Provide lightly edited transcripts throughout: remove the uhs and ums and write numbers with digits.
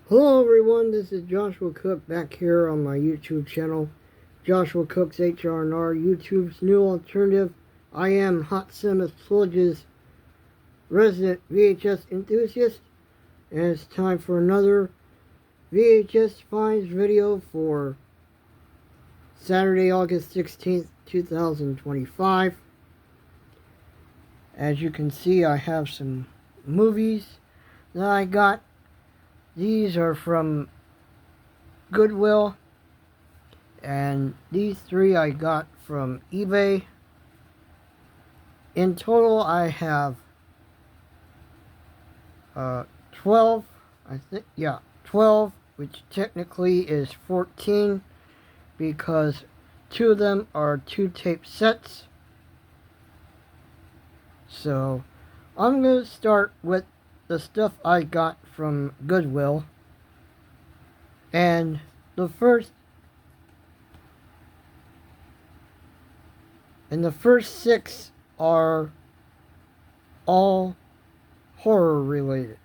Hello everyone, this is Joshua Cook back here on my YouTube channel, Joshua Cook's HR&R, YouTube's new alternative. I am Hot Cinema Sludge's resident VHS enthusiast, and it's time for another VHS finds video for Saturday, August 16th, 2025. As you can see, I have some movies that I got. These are from Goodwill, and these three I got from eBay. In total, I have 12, 12, which technically is 14, because two of them are 2 tape sets. So, I'm going to start with the stuff I got from Goodwill. And the first 6 are all horror related.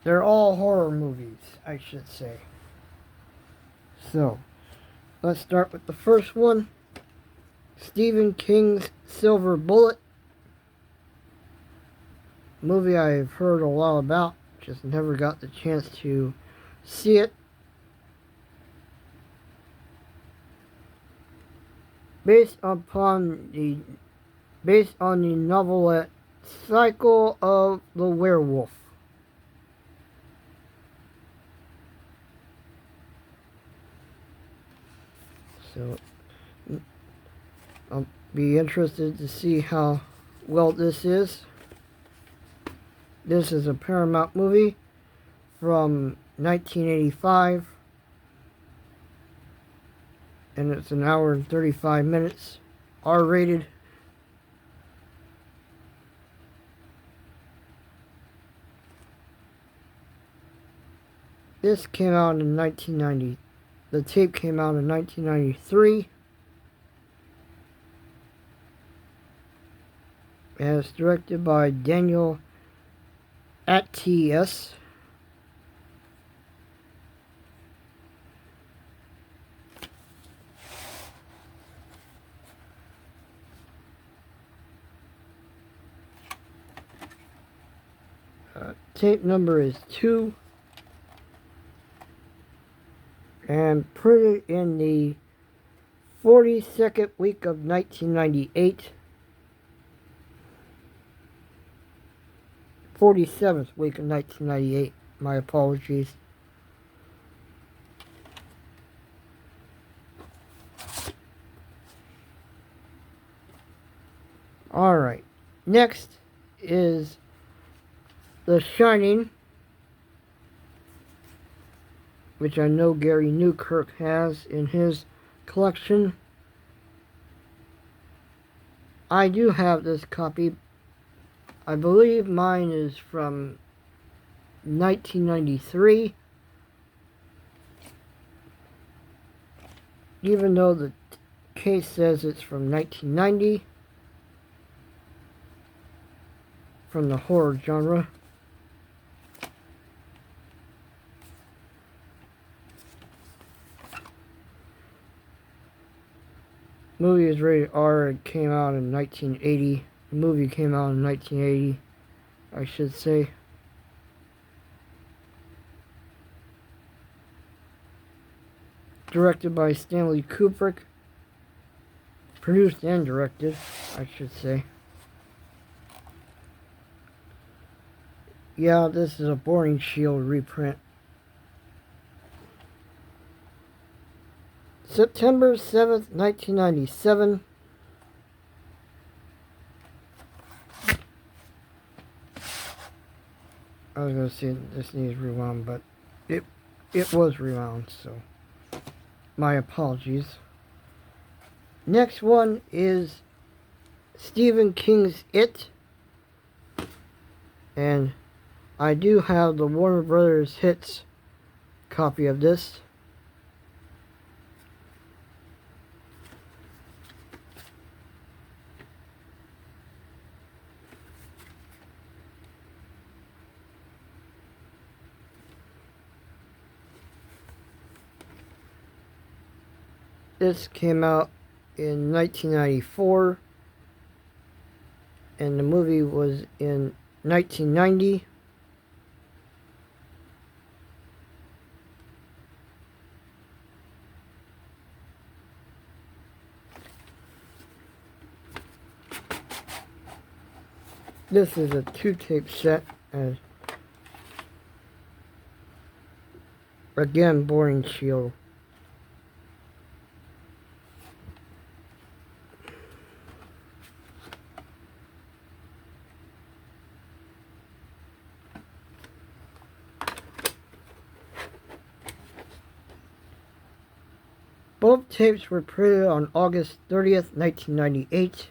They're all horror movies, I should say. So, let's start with the first one. Stephen King's Silver Bullet. Movie I've heard a lot about, just never got the chance to see it. Based on the novelette Cycle of the Werewolf. So, I'll be interested to see how well this is. This is a Paramount movie from 1985. And it's an hour and 35 minutes, R-rated. This came out in 1990. The tape came out in 1993. And it's directed by Daniel Attias. Tape number is 2, and printed in the 42nd week of 1998. 47th week of 1998. My apologies. Alright, next is The Shining, which I know Gary Newkirk has in his collection. I do have this copy. I believe mine is from 1993. Even though the case says it's from 1990. From the horror genre. Movie is rated R. It came out in 1980. The movie came out in 1980, I should say. Directed by Stanley Kubrick. Produced and directed, I should say. Yeah, this is a Boring Shield reprint. September 7th, 1997. I was going to say this needs rewound, but it was rewound, so my apologies. Next one is Stephen King's It. And I do have the Warner Brothers Hits copy of this. This came out in 1994, and the movie was in 1990. This is a 2-tape set, and again, boring shield. Both tapes were printed on August 30th, 1998.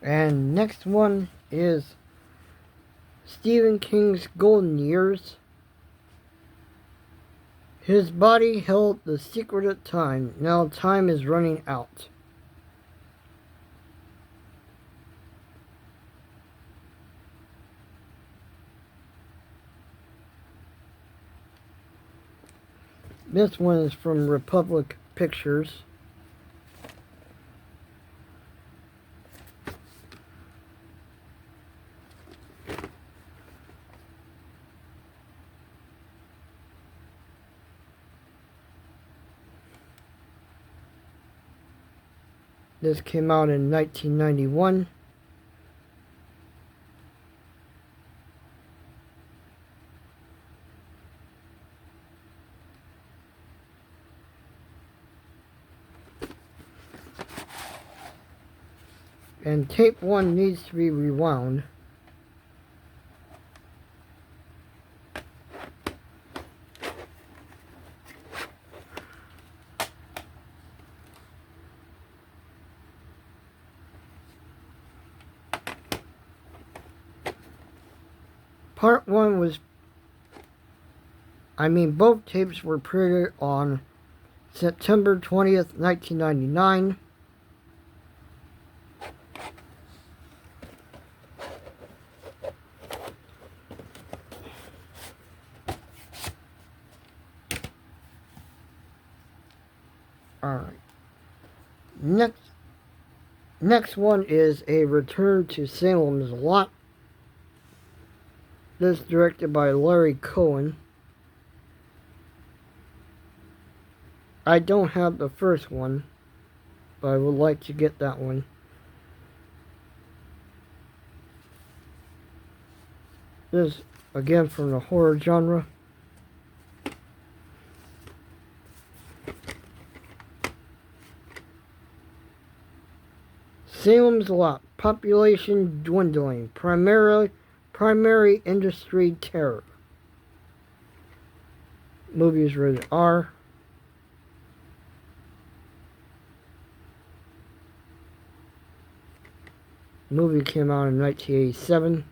And next one is Stephen King's Golden Years. His body held the secret of time. Now time is running out. This one is from Republic Pictures. This came out in 1991. And tape 1 needs to be rewound. Part 1 was, both tapes were printed on September 20th, 1999. Alright. Next one is A Return to Salem's Lot. This directed by Larry Cohen. I don't have the first one, but I would like to get that one. This, again, from the horror genre. Salem's Lot, population dwindling, primary industry terror. Movie is rated R. Movie came out in 1987.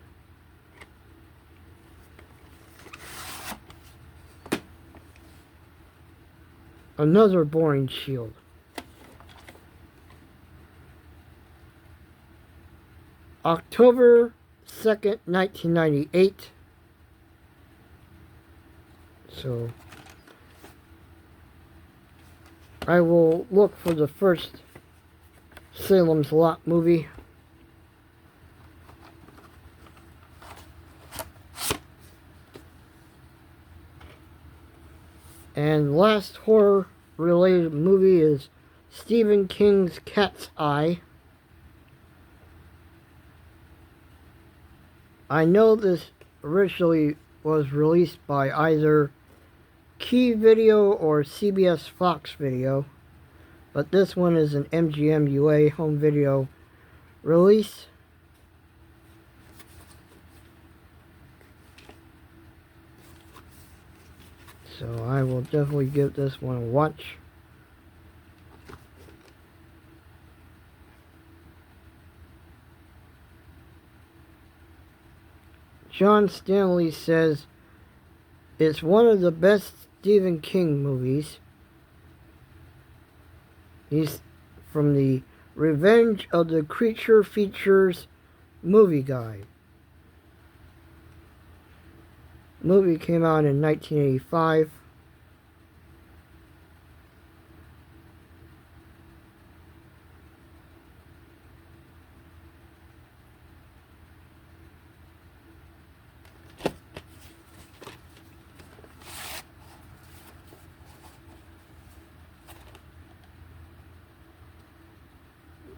Another boring shield. October 2nd, 1998. So I will look for the first Salem's Lot movie. And last horror related movie is Stephen King's Cat's Eye. I know this originally was released by either Key Video or CBS Fox Video, but this one is an MGM UA home video release. So I will definitely give this one a watch. John Stanley says it's one of the best Stephen King movies. He's from the Revenge of the Creature Features Movie Guide. Movie came out in 1985.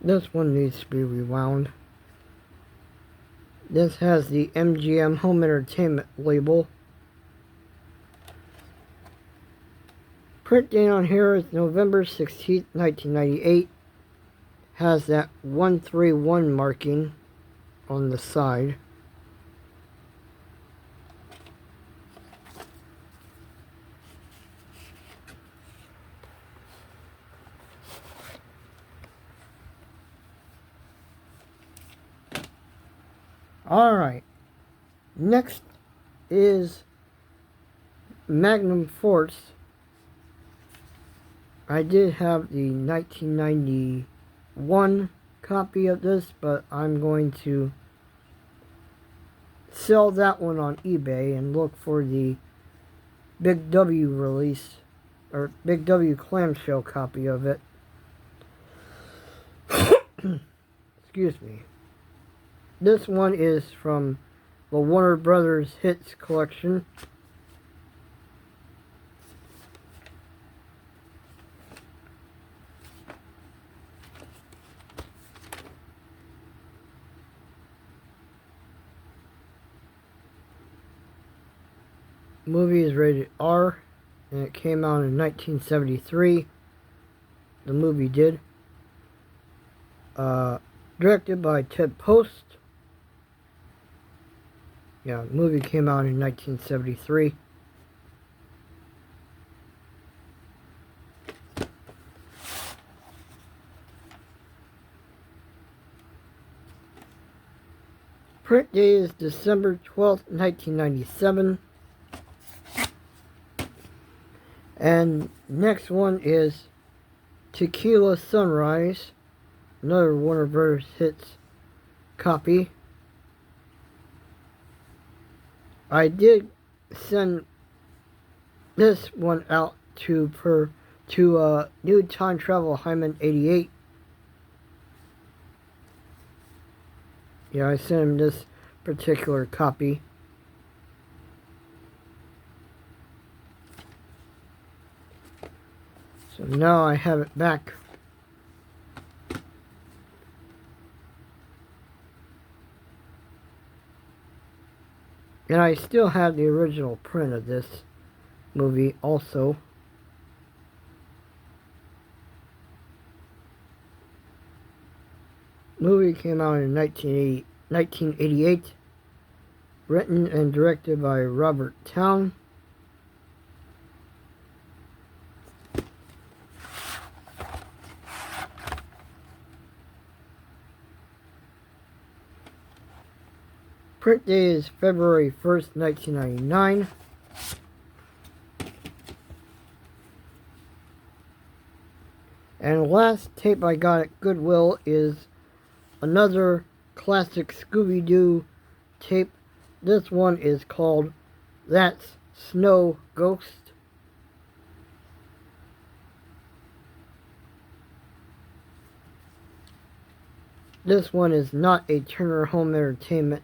This one needs to be rewound. This has the MGM Home Entertainment label. Print date on here is November 16th, 1998. Has that 131 marking on the side. Alright, next is Magnum Force. I did have the 1991 copy of this, but I'm going to sell that one on eBay and look for the Big W release, or Big W clamshell copy of it. Excuse me. This one is from the Warner Brothers Hits collection. Movie is rated R, and it came out in 1973. The movie did. Directed by Ted Post. Yeah, the movie came out in 1973. Print date is December 12th, 1997. And next one is Tequila Sunrise, another Warner Brothers Hits copy. I did send this one out to New Time Travel Hyman 88. Yeah, I sent him this particular copy. So now I have it back. And I still have the original print of this movie also. Movie came out in 1988. Written and directed by Robert Towne. Print date is February 1st, 1999. And the last tape I got at Goodwill is another classic Scooby-Doo tape. This one is called That's Snow Ghost. This one is not a Turner Home Entertainment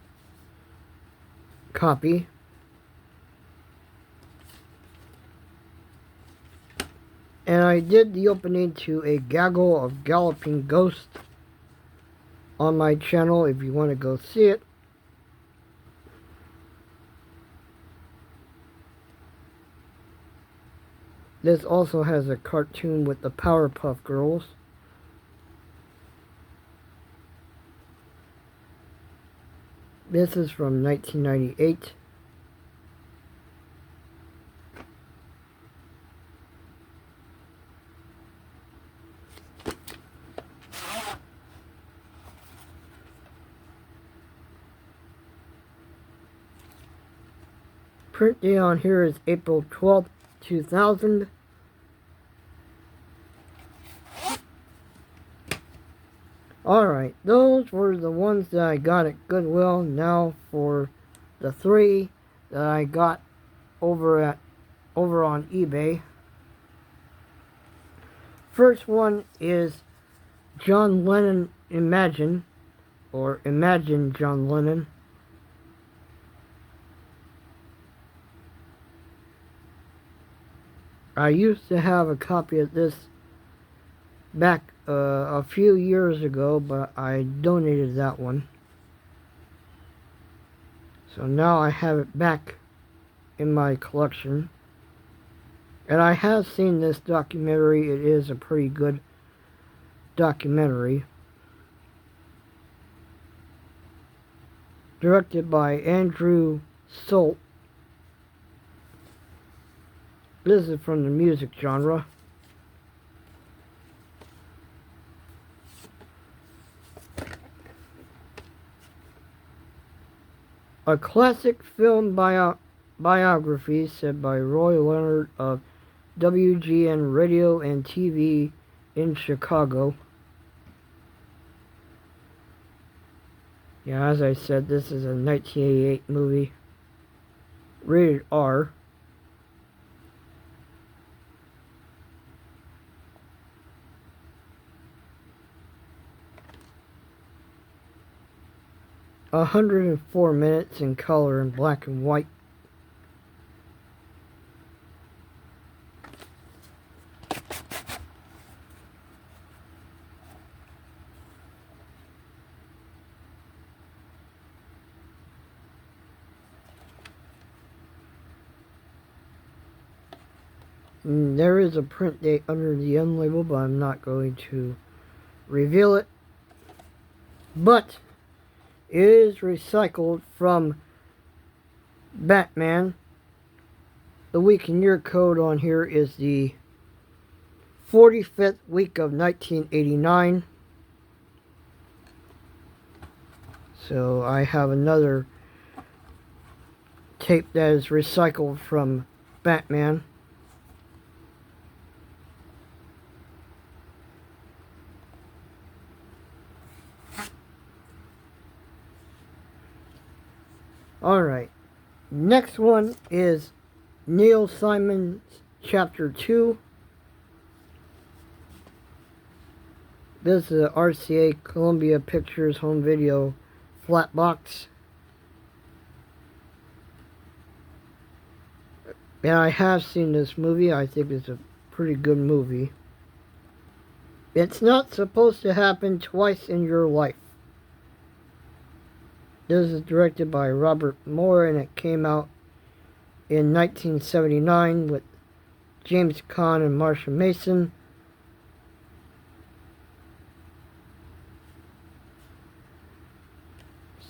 copy. And I did the opening to a gaggle of galloping ghosts on my channel if you want to go see it. This also has a cartoon with the Powerpuff Girls. This is from 1998. Print date on here is April 12th, 2000. Alright, those were the ones that I got at Goodwill. Now for the 3 that I got over on eBay. First one is John Lennon Imagine, or Imagine John Lennon. I used to have a copy of this back a few years ago, but I donated that one. So now I have it back in my collection. And I have seen this documentary. It is a pretty good documentary. Directed by Andrew Solt. This is from the music genre. A classic film biography said by Roy Leonard of WGN Radio and TV in Chicago. Yeah, as I said, this is a 1988 movie. Rated R. A 104 minutes in color in black and white. There is a print date under the end label, but I'm not going to reveal it. But it is recycled from Batman. The week and year code on here is the 45th week of 1989. So I have another tape that is recycled from Batman. Alright, next one is Neil Simon's Chapter 2. This is a RCA Columbia Pictures home video flat box. And I have seen this movie. I think it's a pretty good movie. It's not supposed to happen twice in your life. This is directed by Robert Moore, and it came out in 1979 with James Caan and Marsha Mason.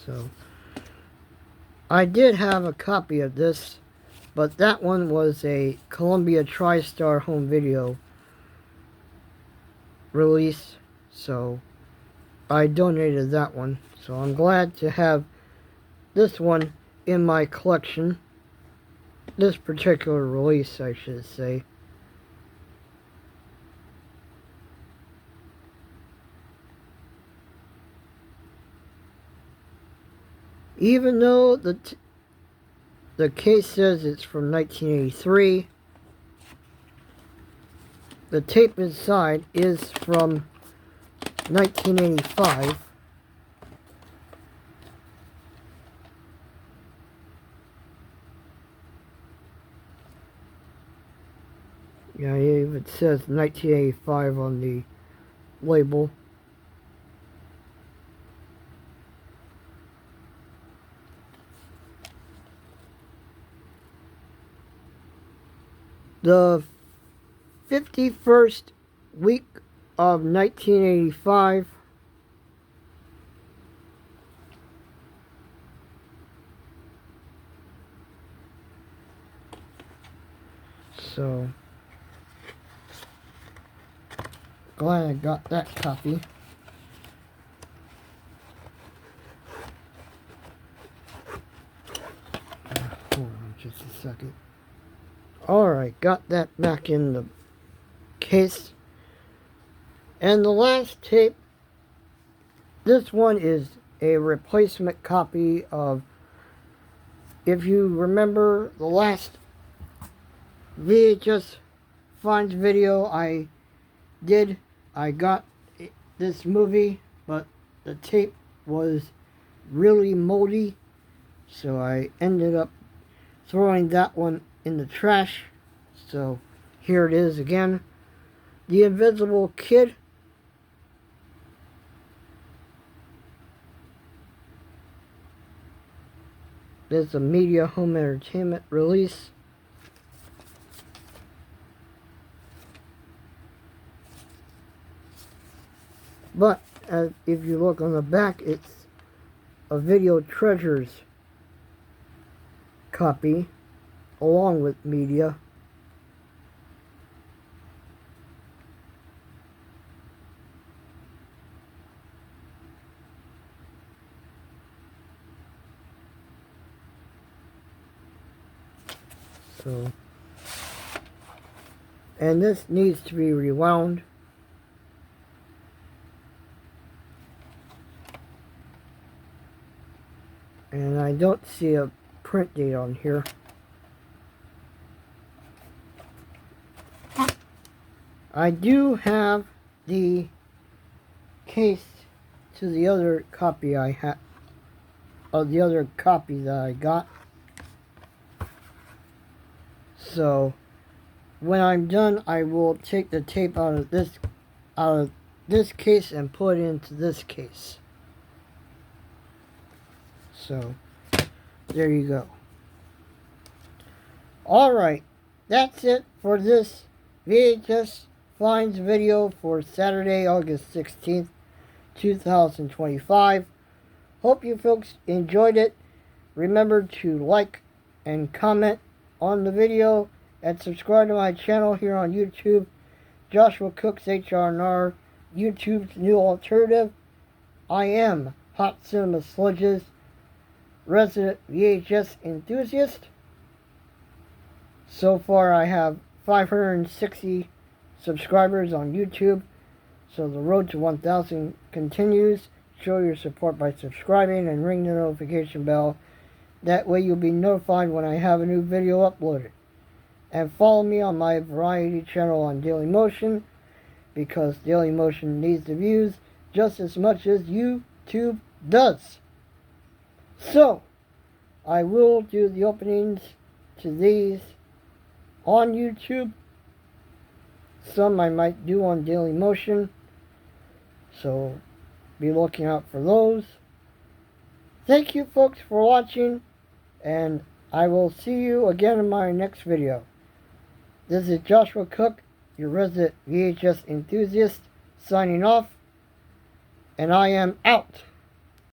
So, I did have a copy of this, but that one was a Columbia TriStar home video release, so I donated that one. So I'm glad to have this one in my collection. This particular release, I should say. Even though the case says it's from 1983, the tape inside is from 1985. Yeah, it even says 1985 on the label. The 51st week of 1985. So, glad I got that copy. Hold on just a second. Alright, got that back in the case. And the last tape this one is a replacement copy of, if you remember the last VHS finds video I did, I got this movie, but the tape was really moldy, so I ended up throwing that one in the trash. So here it is again. The Invisible Kid. This is a media home entertainment release. But if you look on the back, it's a Video Treasures copy along with media. So, and this needs to be rewound. And I don't see a print date on here. I do have the case to the other copy I had, of the other copy that I got. So when I'm done, I will take the tape out of this case and put it into this case. So there you go. Alright, that's it for this VHS finds video for Saturday, August 16th, 2025. Hope you folks enjoyed it. Remember to like and comment on the video and subscribe to my channel here on YouTube, Joshua Cooks HR&R, YouTube's new alternative. I am Hot Cinema Sludge's resident VHS enthusiast. So far I have 560 subscribers on YouTube, so the road to 1,000 continues. Show your support by subscribing and ring the notification bell. That way you'll be notified when I have a new video uploaded. And follow me on my variety channel on Dailymotion, because Dailymotion needs the views just as much as YouTube does. So, I will do the openings to these on YouTube. Some I might do on Dailymotion, so be looking out for those. Thank you folks for watching, and I will see you again in my next video. This is Joshua Cook, your resident VHS enthusiast, signing off, and I am out.